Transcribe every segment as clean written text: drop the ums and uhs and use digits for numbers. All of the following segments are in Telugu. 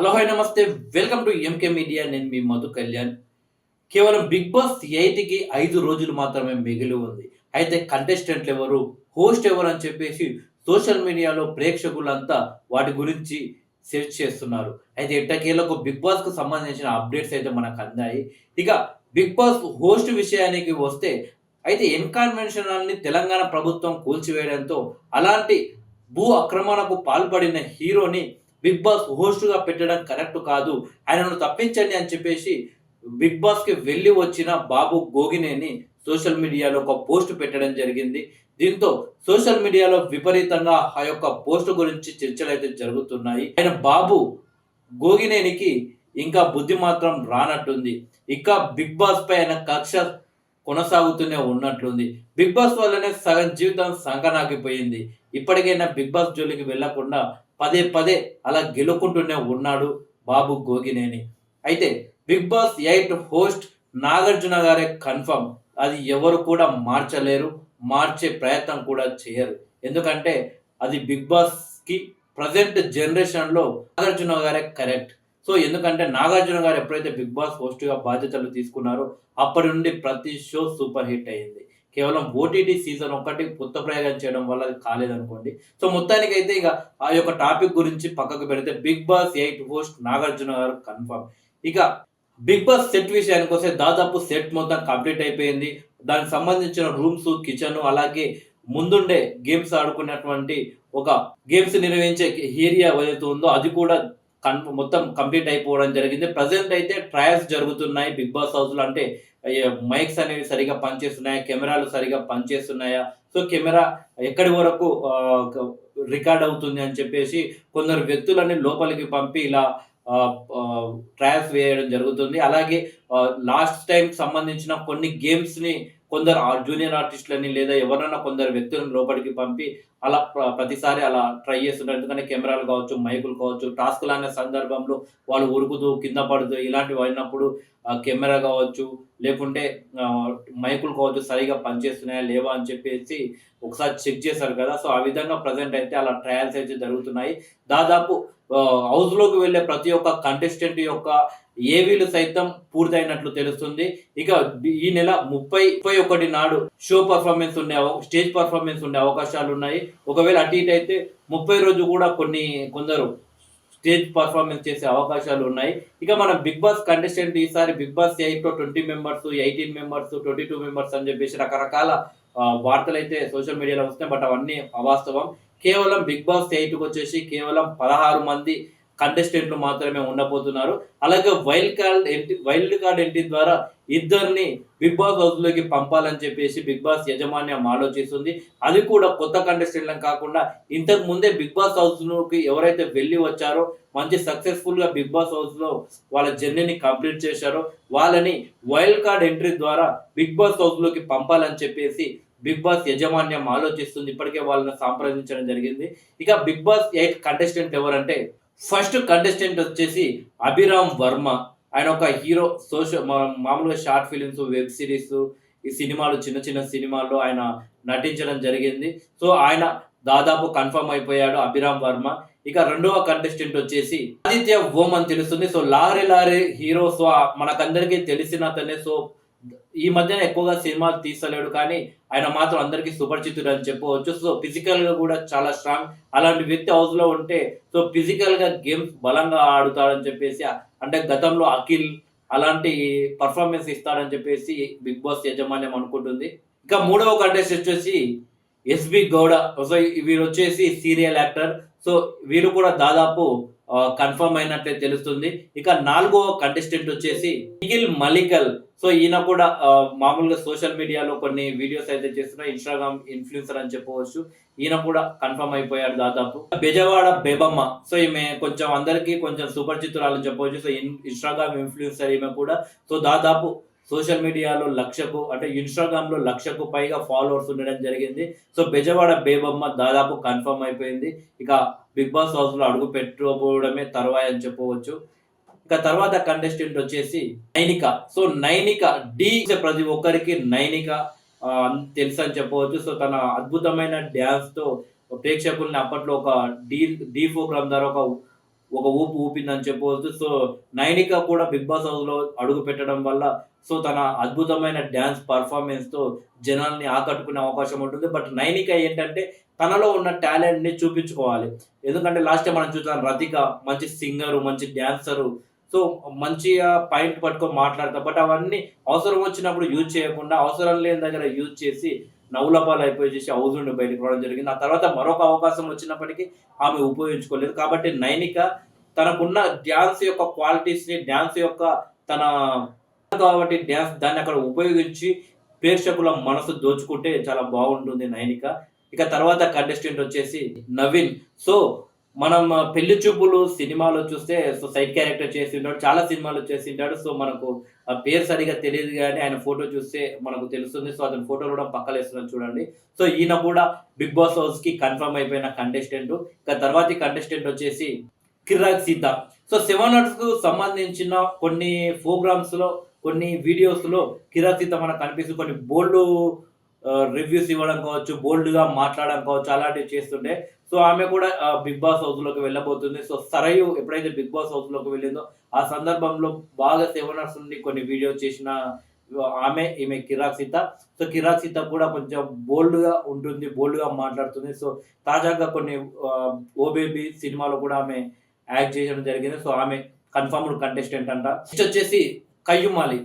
హలో హాయ్ నమస్తే. Welcome to MK media. నేను మీ మధు కళ్యాణ్. కేవలం బిగ్ బాస్ 8కి 5 రోజులు మాత్రమే మిగిలి ఉంది. అయితే కంటెస్టెంట్లు ఎవరు? హోస్ట్ ఎవరు? అని చెప్పేసి సోషల్ మీడియాలో ప్రేక్షకులంతా వాటి గురించి సెర్చ్ చేస్తున్నారు. అయితే ఎట్టకేలకు బిగ్ బాస్‌కు సంబంధించిన అప్డేట్స్ అయితే మనకు అందాయి. ఇక బిగ్ బాస్ హోస్ట్ విషయానికి వస్తే అయితే ఎన్‌కన్వెన్షనల్‌ని తెలంగాణ ప్రభుత్వం కూల్చివేయడంతో అలాంటి భూ ఆక్రమణకు పాల్పడిన హీరోని బిగ్ బాస్ హోస్ట్‌గా పెట్టడం కరెక్ట్ కాదు. ఆయనను తప్పించండి అని చెప్పేసి బిగ్ బాస్‌కి వెళ్లి వచ్చిన బాబు గోగినేని సోషల్ మీడియాలో ఒక పోస్ట్ పెట్టడం జరిగింది. దీంతో సోషల్ మీడియాలో విపరీతంగా ఆ యొక్క పోస్ట్ గురించి చర్చలైతే జరుగుతున్నాయి. ఆయన బాబు గోగినేనికి ఇంకా బుద్ధి మాత్రం రానట్టుంది. ఇక బిగ్ బాస్ పై ఆయన కక్ష కొనసాగుతూనే ఉన్నట్లుంది. బిగ్ బాస్ వల్లనే సగం జీవితం సంకనాకిపోయింది. ఇప్పటికైనా బిగ్ బాస్ జోలికి వెళ్ళకుండా పదే పదే అలా గెలుకుంటూనే ఉన్నాడు బాబు గోగినేని. అయితే బిగ్ బాస్ 8 హోస్ట్ నాగార్జున గారే కన్ఫర్మ్. అది ఎవరు కూడా మార్చలేరు. మార్చే ప్రయత్నం కూడా చేయరు. ఎందుకంటే అది బిగ్ బాస్‌కి ప్రెజెంట్ జనరేషన్‌లో నాగార్జున గారే కరెక్ట్. సో, ఎందుకంటే నాగార్జున గారు ఎప్పుడైతే బిగ్ బాస్ హోస్ట్‌గా బాధ్యతలు తీసుకున్నారో అప్పటి నుండి ప్రతి షో సూపర్ హిట్ అయింది. కేవలం ఓటీటీ సీజన్ ఒక్కటి కొత్త ప్రయోగం చేయడం వల్ల అది కాలేదనుకోండి. సో, మొత్తానికైతే ఇక ఆ యొక్క టాపిక్ గురించి పక్కకు పెడితే బిగ్ బాస్ 8 హోస్ట్ నాగార్జున గారు కన్ఫర్మ్. ఇక బిగ్ బాస్ సెట్ విషయానికొస్తే దాదాపు సెట్ మొత్తం కంప్లీట్ అయిపోయింది. దానికి సంబంధించిన రూమ్స్, కిచెన్ అలాగే ముందుండే గేమ్స్ ఆడుకున్నటువంటి ఒక గేమ్స్ నిర్వహించే ఏరియా ఏదైతే ఉందో అది కూడా మొత్తం కంప్లీట్ అయిపోవడం జరిగింది. ప్రెజెంట్ అయితే ట్రయల్స్ జరుగుతున్నాయి బిగ్ బాస్ హౌస్‌లో. అంటే మైక్స్ అనేవి సరిగ్గా పనిచేస్తున్నాయా? కెమెరాలు సరిగ్గా పనిచేస్తున్నాయా? సో, కెమెరా ఎక్కడి వరకు రికార్డ్ అవుతుంది అని చెప్పేసి కొందరు వ్యక్తులని లోపలికి పంపి ఇలా ఆహ్, ఆహ్, ట్రయల్స్ వేయడం జరుగుతుంది. అలాగే లాస్ట్ టైమ్‌కి సంబంధించిన కొన్ని గేమ్స్‌ని కొందరు జూనియర్ ఆర్టిస్ట్‌లని లేదా ఎవరినైనా కొందరు వ్యక్తులను లోపలికి పంపి అలా ప్రతిసారి అలా ట్రై చేస్తుంటారు. ఎందుకంటే కెమెరాలు కావచ్చు, మైకులు కావచ్చు, టాస్క్‌లు అనే సందర్భంలో వాళ్ళు ఉరుకుతూ, కింద పడుతూ ఇలాంటివి అయినప్పుడు కెమెరా కావచ్చు, లేకుంటే ఆహ్, మైకులు కావచ్చు సరిగ్గా పనిచేస్తున్నాయా లేవా అని చెప్పేసి ఒకసారి చెక్ చేశారు కదా! సో, ఆ విధంగా ప్రెజెంట్ అయితే అలా ట్రయల్స్ అయితే జరుగుతున్నాయి. దాదాపు హౌస్‌లోకి వెళ్ళే ప్రతి ఒక్క కంటెస్టెంట్ యొక్క ఏవీలు సైతం పూర్తయినట్లు తెలుస్తుంది. ఇక ఈ నెల 31 నాడు షో పెర్ఫార్మన్స్ స్టేజ్ పెర్ఫార్మన్స్ ఉండే అవకాశాలున్నాయి. ఒకవేళ అటు ఇటు అయితే 30 రోజు కూడా కొందరు స్టేజ్ పెర్ఫార్మన్స్ చేసే అవకాశాలున్నాయి. ఇక మనం బిగ్ బాస్ కంటెస్టెంట్ ఈసారి బిగ్ బాస్ 8లో 20 మెంబర్స్, 18 మెంబర్స్, 22 మెంబర్స్ అని చెప్పేసి రకరకాల వార్తలైతే సోషల్ మీడియాలో వస్తున్నాయి. బట్ అవన్నీ అవాస్తవం. కేవలం బిగ్ బాస్ 8కొచ్చేసి కేవలం 16 మంది కంటెస్టెంట్లు మాత్రమే ఉండబోతున్నారు. అలాగే వైల్డ్ కార్డ్ ఎంట్రీ ద్వారా ఇద్దరిని బిగ్ బాస్ హౌస్‌లోకి పంపాలని చెప్పేసి బిగ్ బాస్ యాజమాన్యం ఆలోచిస్తుంది. అది కూడా కొత్త కంటెస్టెంట్‌లని కాకుండా ఇంతకు ముందే బిగ్ బాస్ హౌస్‌లోకి ఎవరైతే వెళ్లి వచ్చారో మంచి సక్సెస్‌ఫుల్‌గా బిగ్ బాస్ హౌస్‌లో వాళ్ళ జర్నీని కంప్లీట్ చేశారో వాళ్ళని వైల్డ్ కార్డ్ ఎంట్రీ ద్వారా బిగ్ బాస్ హౌస్‌లోకి పంపాలని చెప్పేసి బిగ్ బాస్ యాజమాన్యం ఆలోచిస్తుంది. ఇప్పటికే వాళ్ళని సంప్రదించడం జరిగింది. ఇక బిగ్ బాస్ 8 కంటెస్టెంట్ ఎవరంటే ఫస్ట్ కంటెస్టెంట్ వచ్చేసి అభిరామ్ వర్మ. ఆయన ఒక హీరో. మామూలుగా షార్ట్ ఫిల్మ్స్, వెబ్ సీరీస్, ఈ సినిమాలు చిన్న చిన్న సినిమాల్లో ఆయన నటించడం జరిగింది. సో, ఆయన దాదాపు కన్ఫర్మ్ అయిపోయాడు అభిరామ్ వర్మ. ఇక రెండవ కంటెస్టెంట్ వచ్చేసి ఆదిత్య ఓం అని తెలుస్తుంది. So, lorry lorry hero. So, మనకందరికీ తెలిసిన అతనే. సో, ఈ మధ్యన ఎక్కువగా సినిమాలు తీస్తలేడు కానీ ఆయన మాత్రం అందరికీ సుపరిచితుడు అని చెప్పవచ్చు. సో, ఫిజికల్‌గా కూడా చాలా స్ట్రాంగ్. అలాంటి వ్యక్తి హౌస్‌లో ఉంటే సో, ఫిజికల్‌గా గేమ్స్ బలంగా ఆడుతాడని చెప్పేసి అంటే గతంలో అఖిల్ అలాంటి పెర్ఫార్మన్స్ ఇస్తాడని చెప్పేసి బిగ్ బాస్ యాజమాన్యం అనుకుంటుంది. ఇంకా మూడవ కంటెస్టెంట్ వచ్చేసి ఎస్‌బి గౌడ. సో, వీరొచ్చేసి సీరియల్ యాక్టర్. సో, వీరు కూడా దాదాపు కన్ఫర్మ్ అయినట్లే తెలుస్తుంది. ఇక నాలుగవ కంటెస్టెంట్ వచ్చేసి నిఖిల్ మలికల్. సో, ఈయన కూడా మామూలుగా సోషల్ మీడియాలో కొన్ని వీడియోస్ అయితే చేస్తున్నారు. ఇన్‌స్టాగ్రామ్ ఇన్‌ఫ్లుయెన్సర్ అని చెప్పవచ్చు. ఈయన కూడా కన్ఫర్మ్ అయిపోయాడు దాదాపు. బెజవాడ బేబమ్మ. సో, ఈమె కొంచెం అందరికీ కొంచెం సుపరిచితురాలని చెప్పవచ్చు. సో, ఇన్‌స్టాగ్రామ్ ఇన్‌ఫ్లుయెన్సర్ ఈమె కూడా. సో, దాదాపు సోషల్ మీడియాలో అంటే ఇన్‌స్టాగ్రామ్‌లో 1,00,000కు పైగా ఫాలోవర్స్ ఉండడం జరిగింది. సో, బెజవాడ బేబమ్మ దాదాపు కన్ఫర్మ్ అయిపోయింది. ఇక బిగ్ బాస్ హౌస్‌లో అడుగు పెట్టబోవడమే తరువాయి అని చెప్పవచ్చు. ఇక తర్వాత కంటెస్టెంట్ వచ్చేసి నైనిక. సో, నైనిక ప్రతి ఒక్కరికి నైనిక తెలుసని చెప్పవచ్చు. సో, తన అద్భుతమైన డాన్స్‌తో ప్రేక్షకుల్ని అప్పట్లో ఒక ఢీ ప్రోగ్రామ్ ద్వారా ఒక ఒక ఊపు ఊపిందని చెప్పవచ్చు. సో, నైనిక కూడా 'బిగ్ బాస్' హౌస్‌లో అడుగు పెట్టడం వల్ల సో, తన అద్భుతమైన డాన్స్ పెర్ఫార్మన్స్‌తో జనాల్ని ఆకట్టుకునే అవకాశం ఉంటుంది. బట్ నైనిక ఏంటంటే తనలో ఉన్న టాలెంట్‌ని చూపించుకోవాలి. ఎందుకంటే లాస్ట్ టైమ్ మనం చూసాం 'రతిక' మంచి సింగరు, మంచి డాన్సరు. సో, మంచిగా పాయింట్ పట్టుకొని మాట్లాడతా. బట్ అవన్నీ అవసరం వచ్చినప్పుడు యూజ్ చేయకుండా, అవసరం లేని దగ్గర యూజ్ చేసి నవ్వులపాలైపోయేసేసి హౌస్ నుండి బయటకి రావడం జరిగింది. ఆ తర్వాత మరొక అవకాశం వచ్చినప్పటికీ ఆమె ఉపయోగించుకోలేదు. కాబట్టి నైనిక తనకున్న డాన్స్ యొక్క క్వాలిటీస్‌ని, డాన్స్ యొక్క తన కాబట్టి డాన్స్ దాన్ని అక్కడ ఉపయోగించి ప్రేక్షకుల మనసు దోచుకుంటే చాలా బాగుంటుంది నైనిక. ఇక తర్వాత కంటెస్టెంట్ వచ్చేసి నవీన్. సో, మనం 'పెళ్లి చూపులు' సినిమాలో చూస్తే సో, సైడ్ క్యారెక్టర్ చేసింటాడు. చాలా సినిమాల్లో చేసింటాడు. సో, మనకు ఆ పేరు సరిగ్గా తెలీదు గానీ ఆయన ఫోటో చూస్తే మనకు తెలుస్తుంది. సో, అతని ఫోటో కూడా పక్కలేస్తున్నాను చూడండి. సో, ఈయన కూడా 'బిగ్ బాస్' హౌస్‌కి కన్ఫర్మ్ అయిపోయిన కంటెస్టెంట్. ఇక తర్వాతి కంటెస్టెంట్ వచ్చేసి కిరాక్ సీత. సో, 7 అవర్స్‌కు సంబంధించిన కొన్ని ప్రోగ్రామ్స్‌లో, కొన్ని వీడియోస్‌లో కిరాక్ సీత మనకు కనిపిస్తుంది. కొన్ని బోల్డు రివ్యూస్ ఇవ్వడం కావచ్చు, బోల్డ్‌గా మాట్లాడడం కావచ్చు, అలాంటివి చేస్తుండే. సో, ఆమె కూడా 'బిగ్ బాస్' హౌస్‌లోకి వెళ్ళబోతుంది. సో, సరయు ఎప్పుడైతే 'బిగ్ బాస్' హౌస్‌లోకి వెళ్ళిందో, ఆ సందర్భంలో బాగా 7 అవర్స్ నుండి కొన్ని వీడియోస్ చేసిన ఈమె కిరాక్ సీత. సో, కిరాక్ సీత కూడా కొంచెం బోల్డ్‌గా ఉంటుంది. బోల్డ్‌గా మాట్లాడుతుంది. సో, తాజాగా కొన్ని 'ఓ బేబీ' సినిమాలో కూడా ఆమె యాక్ట్ చేయడం జరిగింది. సో, ఆమె కన్ఫర్మ్డ్ కంటెస్టెంట్ అంట. నెక్స్ట్ వచ్చేసి కయ్యూమ్ అలీ.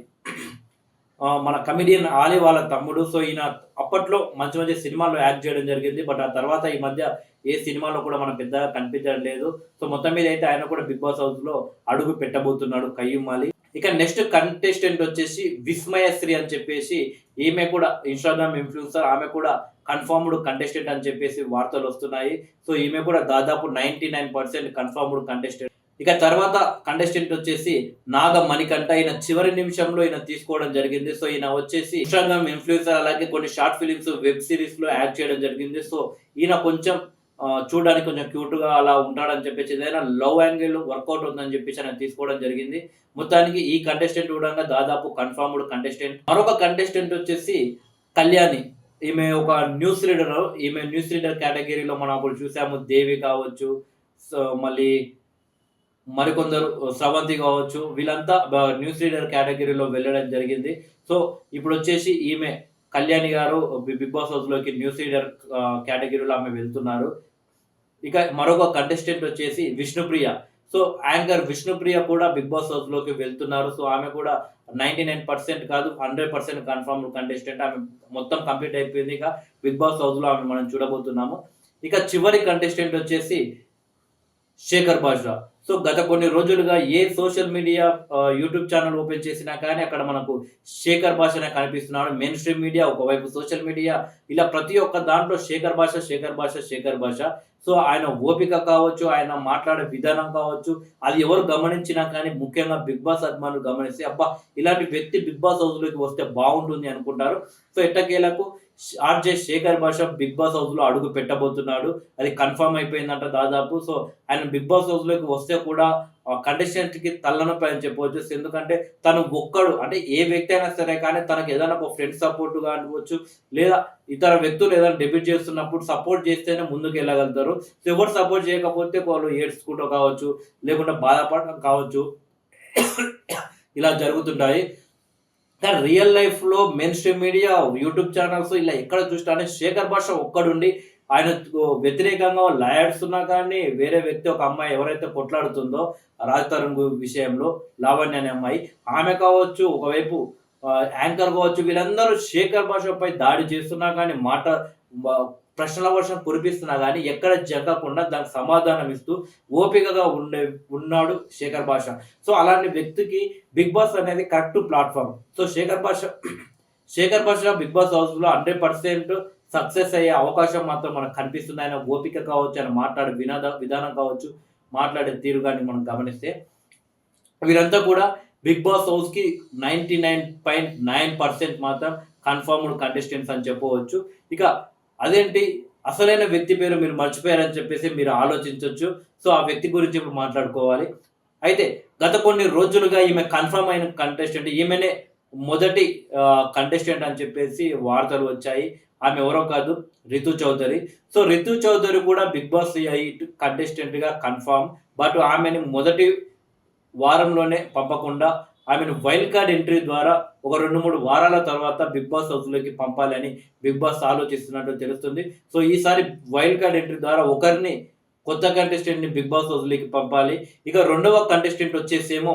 మన కమెడియన్ ఆలీ వాళ్ళ తమ్ముడు. సో, ఈయన అప్పట్లో మంచి మంచి సినిమాల్లో యాక్ట్ చేయడం జరిగింది. బట్ ఆ తర్వాత ఈ మధ్య ఏ సినిమాలో కూడా మనకు పెద్దగా కనిపించడం లేదు. సో, మొత్తం మీద అయితే ఆయన కూడా 'బిగ్ బాస్' హౌస్‌లో అడుగు పెట్టబోతున్నాడు కయ్యూమ్ అలీ. ఇక నెక్స్ట్ కంటెస్టెంట్ వచ్చేసి విస్మయశ్రీ అని చెప్పేసి ఈమె కూడా ఇన్‌స్టాగ్రామ్ ఇన్‌ఫ్లుయెన్సర్. ఆమె కూడా కన్ఫర్మ్డ్ కంటెస్టెంట్ అని చెప్పేసి వార్తలొస్తున్నాయి. సో, ఈమె కూడా దాదాపు 99% కన్ఫర్మ్డ్ కంటెస్టెంట్. ఇక తర్వాత కంటెస్టెంట్ వచ్చేసి నాగ మణికంఠ. ఈయన చివరి నిమిషంలో ఈయన తీసుకోవడం జరిగింది. సో, ఈయన వచ్చేసి ఇన్‌స్టాగ్రామ్ ఇన్‌ఫ్లుయెన్సర్, అలాగే కొన్ని షార్ట్ ఫిలిమ్స్, వెబ్ సీరీస్‌లో యాక్ట్ చేయడం జరిగింది. సో, ఈయన కొంచెం చూడడానికి కొంచెం క్యూట్‌గా అలా ఉంటాడని చెప్పేసి, ఏదైనా లవ్ యాంగిల్ వర్కౌట్ అవుతుందని చెప్పేసి ఆయన తీసుకోవడం జరిగింది. మొత్తానికి ఈ కంటెస్టెంట్ కూడా దాదాపు కన్ఫర్మ్డ్ కంటెస్టెంట్. మరొక కంటెస్టెంట్ వచ్చేసి కళ్యాణి. ఈమె ఒక న్యూస్ రీడర్. ఈమె న్యూస్ రీడర్ కేటగిరీలో మనం అప్పుడు చూసాము. దేవి కావచ్చు, సో మళ్ళీ మరికొందరు స్రవంతి కావచ్చు, వీళ్ళంతా న్యూస్ రీడర్ కేటగిరీలో వెళ్ళడం జరిగింది. సో, ఇప్పుడొచ్చేసి ఈమె కళ్యాణి గారు 'బిగ్ బాస్' హౌస్‌లోకి న్యూస్ రీడర్ కేటగిరీలో ఆమె వెళ్తున్నారు. ఇక మరొక కంటెస్టెంట్ వచ్చేసి విష్ణుప్రియ. సో, యాంకర్ విష్ణుప్రియ కూడా 'బిగ్ బాస్' హౌస్‌లోకి వెళ్తున్నారు. సో, ఆమె కూడా 99% కాదు, 100% కన్ఫర్మ్డ్ కంటెస్టెంట్. ఆమె మొత్తం కంప్లీట్ అయిపోయింది. ఇక 'బిగ్ బాస్' హౌస్‌లో ఆమె మనం చూడబోతున్నాము. ఇక చివరి కంటెస్టెంట్ వచ్చేసి శేఖర్ భాషా. సో, గత కొన్ని రోజులుగా ఏ social media YouTube channel open చేసినా కానీ అక్కడ మనకు శేఖర్ భాషనే కనిపిస్తున్నాడు. మెయిన్ స్ట్రీమ్ మీడియా, ఒకవైపు సోషల్ మీడియా, ఇలా ప్రతి ఒక్క దాంట్లో శేఖర్ భాష, శేఖర్ భాష, శేఖర్ భాష. సో, ఆయన ఓపిక కావచ్చు, ఆయన మాట్లాడే విధానం కావచ్చు, అది ఎవరు గమనించినా కానీ ముఖ్యంగా 'బిగ్ బాస్' అభిమానులు గమనిస్తే అబ్బా! ఇలాంటి వ్యక్తి 'బిగ్ బాస్' హౌస్‌లోకి వస్తే బాగుంటుంది అనుకుంటారు. సో, ఎట్టకేలకు ఆర్‌జే శేఖర్ భాష 'బిగ్ బాస్' హౌస్‌లో అడుగు పెట్టబోతున్నాడు. అది కన్ఫర్మ్ అయిపోయిందంట దాదాపు. సో, ఆయన 'బిగ్ బాస్' హౌస్‌లోకి వస్తే కూడా కంటెస్టెంట్‌కి తలనొప్పి అని చెప్పవచ్చు. ఎందుకంటే తను ఒక్కడు, అంటే ఏ వ్యక్తి అయినా సరే కానీ తనకు ఏదైనా ఒక ఫ్రెండ్ సపోర్ట్‌గా అవ్వచ్చు, లేదా ఇతర వ్యక్తులు ఏదైనా డెబ్యూట్ చేస్తున్నప్పుడు సపోర్ట్ చేస్తేనే ముందుకెళ్ళగలుగుతారు. సో, ఎవరు సపోర్ట్ చేయకపోతే వాళ్ళు ఏడ్చుకుంటూ కావచ్చు, లేకుంటే బాధపడడం కావచ్చు. ఇలా జరుగుతుంటాయి. కానీ రియల్ లైఫ్‌లో main stream media, YouTube channels ఇలా ఎక్కడ చూసినా శేఖర్ భాష ఒక్కడుండి ఆయనకు వ్యతిరేకంగా లాయర్స్ కానీ, వేరే వ్యక్తి ఒక అమ్మాయి ఎవరైతే కొట్లాడుతుందో రాజ్ తరుణ్ విషయంలో, లావణ్య అనే అమ్మాయి, ఆమె కావచ్చు, ఒకవైపు యాంకర్ కావచ్చు, వీళ్ళందరూ శేఖర్ భాషపై దాడి చేస్తున్నా కానీ, వ ప్రశ్నల వర్షం కురిపిస్తున్నా గానీ ఎక్కడ జగ్గకుండా దానికి సమాధానం ఇస్తూ ఓపికగా ఉన్నాడు శేఖర్ భాష. సో, అలాంటి వ్యక్తికి 'బిగ్ బాస్' అనేది కరెక్ట్ ప్లాట్‌ఫార్మ్. సో, శేఖర్ భాష 'బిగ్ బాస్' హౌస్‌లో 100% సక్సెస్ అయ్యే అవకాశం మాత్రం మనకు కనిపిస్తుంది. ఆయన ఓపిక కావచ్చు, ఆయన మాట్లాడే విధానం కావచ్చు, మాట్లాడే తీరు గాని మనం గమనిస్తే, వీరంతా కూడా 'బిగ్ బాస్' హౌస్‌కి 99.9% మాత్రం కన్ఫర్మ్డ్ కంటెస్టెంట్స్ అని చెప్పవచ్చు. ఇక అదేంటి అసలైన వ్యక్తి పేరు మీరు మర్చిపోయారని చెప్పేసి మీరు ఆలోచించొచ్చు. సో, ఆ వ్యక్తి గురించి ఇప్పుడు మాట్లాడుకోవాలి. అయితే గత కొన్ని రోజులుగా ఈమె కన్ఫర్మ్ అయిన కంటెస్టెంట్. ఈమెనే మొదటి కంటెస్టెంట్ అని చెప్పేసి వార్తలు వచ్చాయి. ఆమె ఎవరో కాదు, రితు చౌదరి. సో, రితు చౌదరి కూడా 'బిగ్ బాస్' 8 కంటెస్టెంట్‌గా కన్ఫర్మ్. బట్ ఆమెని మొదటి వారంలోనే పంపకుండా ఆమెను వైల్డ్ కార్డ్ ఎంట్రీ ద్వారా ఒక 2, 3 వారాల తర్వాత బిగ్ బాస్ హౌస్‌లోకి పంపాలని బిగ్ బాస్ ఆలోచిస్తున్నట్టు తెలుస్తుంది. సో, ఈసారి వైల్డ్ కార్డ్ ఎంట్రీ ద్వారా ఒకరిని కొత్త కంటెస్టెంట్‌ని బిగ్ బాస్ హౌస్‌లోకి పంపాలి. ఇక రెండవ కంటెస్టెంట్ వచ్చేసేమో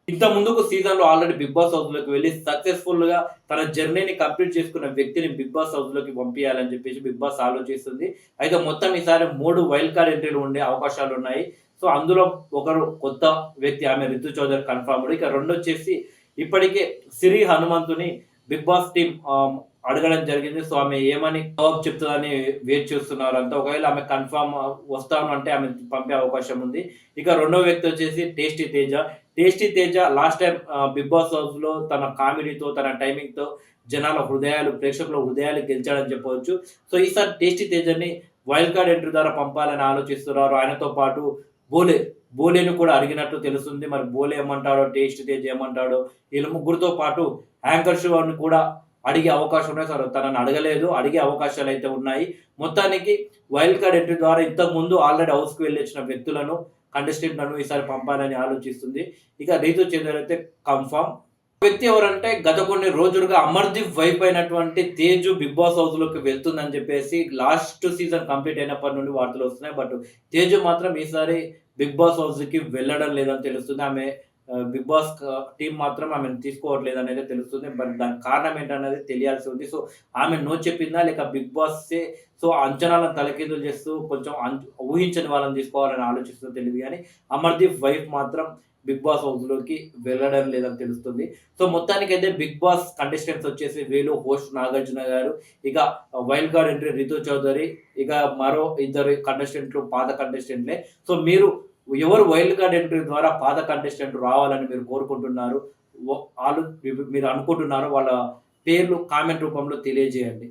ఇంత ముందుకు సీజన్‌లో ఆల్రెడీ బిగ్ బాస్ హౌస్‌లోకి వెళ్లి సక్సెస్‌ఫుల్‌గా తన జర్నీని కంప్లీట్ చేసుకున్న వ్యక్తిని బిగ్ బాస్ హౌస్‌లోకి పంపియాలని చెప్పేసి బిగ్ బాస్ ఆలోచిస్తుంది. అయితే మొత్తం ఈసారి 3 వైల్డ్ కార్డ్ ఎంట్రీలు ఉండే అవకాశాలున్నాయి. సో, అందులో ఒకరు కొత్త వ్యక్తి ఆమె రితు చౌదరి కన్ఫర్మ్‌డ్. ఇక రెండొచ్చేసి ఇప్పటికే సిరి హనుమంతుని బిగ్ బాస్ టీమ్ అడగడం జరిగింది. సో, ఆమె ఏమని జవాబు చెప్తదని వెయిట్ చూస్తున్నారంతా. ఒకవేళ ఆమె కన్ఫర్మ్ వస్తాను అంటే ఆమెను పంపే అవకాశం ఉంది. ఇక రెండో వ్యక్తి వచ్చేసి tasty Teja. Tasty Teja last time Bigg Boss హౌస్‌లో తన కామెడీతో, తన టైమింగ్‌తో జనాల హృదయాలు, ప్రేక్షకుల హృదయాలు గెలిచాడని చెప్పవచ్చు. సో, ఈసారి టేస్టీ తేజని వైల్డ్ కార్డ్ ఎంట్రీ ద్వారా పంపాలని ఆలోచిస్తున్నారు. ఆయనతో పాటు బోలే, బోలేని కూడా అడిగినట్టు తెలుస్తుంది. మరి బోలే ఏమంటాడో, టేస్టీ తేజ ఏమంటాడో, వీళ్ళ ముగ్గురితో పాటు యాంకర్ శివని కూడా అడిగే అవకాశం ఉన్నాయి. తనని అడగలేదు. అడిగే అవకాశాలైతే ఉన్నాయి. మొత్తానికి వైల్డ్ కార్డ్ ఎంట్రీ ద్వారా ఇంతకుముందు ఆల్రెడీ హౌస్‌కి వెళ్ళొచ్చిన వ్యక్తులను, కంటెస్టెంట్‌లను ఈసారి పంపాలని ఆలోచిస్తుంది. ఇక రీతు చంద్ర అయితే కన్ఫర్మ్. వ్యక్తి ఎవరంటే గత కొన్ని రోజులుగా అమర్‌దీప్ వైఫ్ అయినటువంటి తేజు బిగ్ బాస్ హౌస్‌లోకి వెళ్తుందని చెప్పేసి లాస్ట్ సీజన్ కంప్లీట్ అయినప్పటి నుండి వార్తలు వస్తున్నాయి. బట్ తేజు మాత్రం ఈసారి బిగ్ బాస్ హౌస్‌కి వెళ్ళడం లేదని తెలుస్తుంది. ఆమె బిగ్ బాస్ టీమ్ మాత్రం ఆమెను తీసుకోవట్లేదనేదే తెలుస్తుంది. బట్ దానికి కారణం ఏంటనేది తెలియాల్సి ఉంది. సో, ఆమె నో చెప్పిందా? లేక బిగ్ బాసే సో, అంచనాలను తలకిందులు చేస్తూ కొంచెం ఊహించని వాళ్ళని తీసుకోవాలని ఆలోచిస్తుందో తెలీదు గానీ, అమర్‌దీప్ వైఫ్ మాత్రం బిగ్ బాస్ హౌస్‌లోకి వెళ్ళడం లేదని తెలుస్తుంది. సో, మొత్తానికైతే బిగ్ బాస్ కంటెస్టెంట్స్ వచ్చేసి వీళ్ళు హోస్ట్ నాగార్జున గారు, ఇక wild card entry Ritu Chaudhary, ఇక మరో ఇద్దరు కంటెస్టెంట్లు పాత కంటెస్టెంట్లే. సో, మీరు ఎవరు వైల్డ్ కార్డ్ ఎంట్రీ ద్వారా పాత కంటెస్టెంట్ రావాలని మీరు కోరుకుంటున్నారు? ఆళ్ళు మీరు అనుకుంటున్నారో వాళ్ళ పేర్లు కామెంట్ రూపంలో తెలియజేయండి.